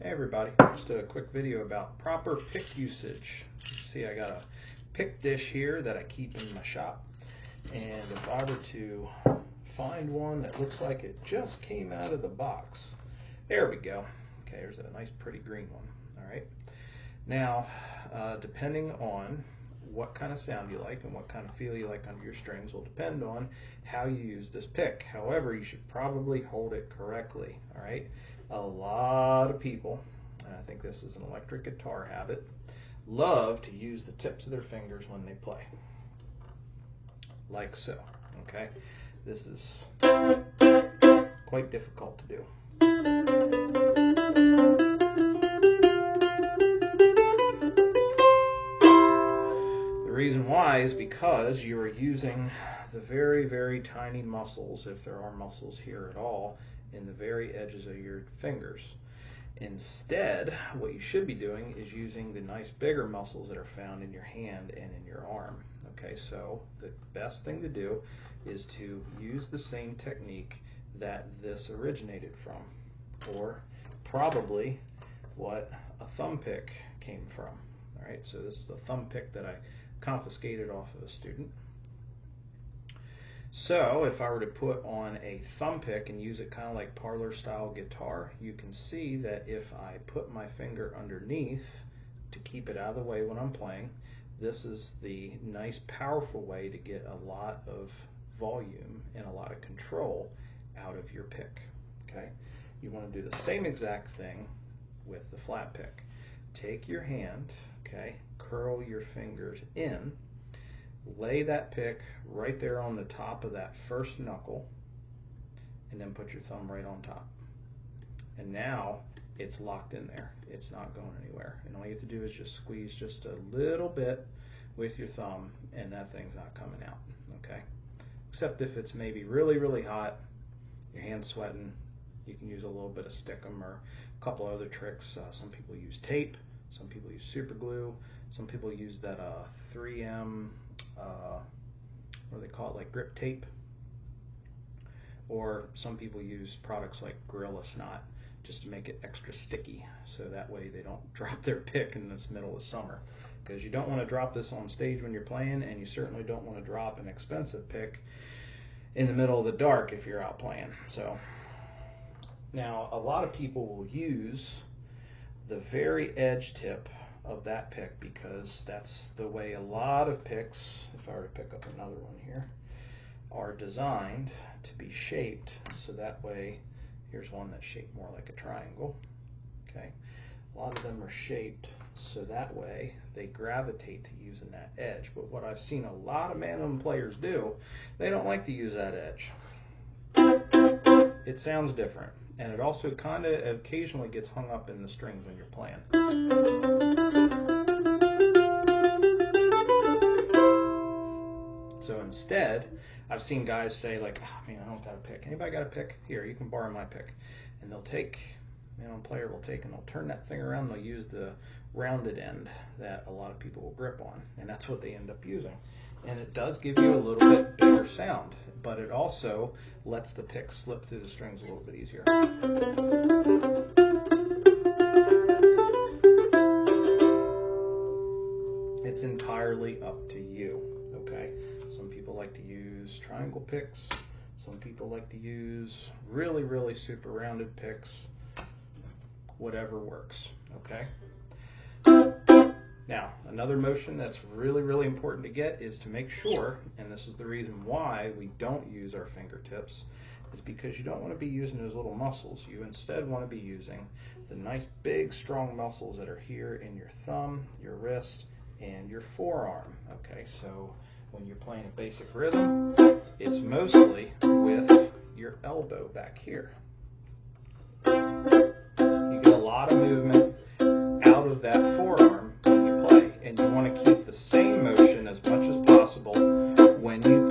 Hey everybody, just a quick video about proper pick usage. See, I got a pick dish here that I keep in my shop, and if I were to find one that looks like it just came out of the box, there we go. Okay, there's a nice pretty green one. All right, now depending on what kind of sound you like and what kind of feel you like under your strings will depend on how you use this pick. However, you should probably hold it correctly. All right, a lot of people, and I think this is an electric guitar habit, love to use the tips of their fingers when they play, like so. Okay, this is quite difficult to do. The reason why is because you are using the very, very tiny muscles, if there are muscles here at all, in the very edges of your fingers. Instead, what you should be doing is using the nice bigger muscles that are found in your hand and in your arm. Okay, so the best thing to do is to use the same technique that this originated from, or probably what a thumb pick came from. All right, so this is a thumb pick that I confiscated off of a student. So if I were to put on a thumb pick and use it kind of like parlor style guitar, you can see that if I put my finger underneath to keep it out of the way when I'm playing, this is the nice powerful way to get a lot of volume and a lot of control out of your pick. Okay, you want to do the same exact thing with the flat pick. Take your hand, okay, curl your fingers in, lay that pick right there on the top of that first knuckle, and then put your thumb right on top. And now it's locked in there. It's not going anywhere. And all you have to do is just squeeze just a little bit with your thumb, and that thing's not coming out. Okay? Except if it's maybe really, really hot, your hand's sweating, you can use a little bit of stickum or a couple other tricks. Some people use tape. Some people use super glue. Some people use that 3M, what do they call it, like grip tape. Or some people use products like Gorilla Snot just to make it extra sticky, so that way they don't drop their pick in this middle of summer. Because you don't want to drop this on stage when you're playing, and you certainly don't want to drop an expensive pick in the middle of the dark if you're out playing. So now a lot of people will use the very edge tip of that pick because that's the way a lot of picks, if I were to pick up another one here, are designed to be shaped. So that way, here's one that's shaped more like a triangle. Okay, a lot of them are shaped so that way they gravitate to using that edge. But what I've seen a lot of mandolin players do, they don't like to use that edge. It sounds different, and it also kind of occasionally gets hung up in the strings when you're playing. So instead, I've seen guys say like, oh man, I don't got a pick. Anybody got a pick? Here, you can borrow my pick. And they'll take, player will take and they'll turn that thing around and they'll use the rounded end that a lot of people will grip on. And that's what they end up using. And it does give you a little bit bigger sound, but it also lets the pick slip through the strings a little bit easier. It's entirely up to you, okay? Some people like to use triangle picks. Some people like to use really, really super rounded picks. Whatever works, okay? Now, another motion that's really, really important to get is to make sure, and this is the reason why we don't use our fingertips, is because you don't want to be using those little muscles. You instead want to be using the nice, big, strong muscles that are here in your thumb, your wrist, and your forearm. Okay, so when you're playing a basic rhythm, it's mostly with your elbow back here. You get a lot of movement out of that forearm when you play, and you want to keep the same motion as much as possible when you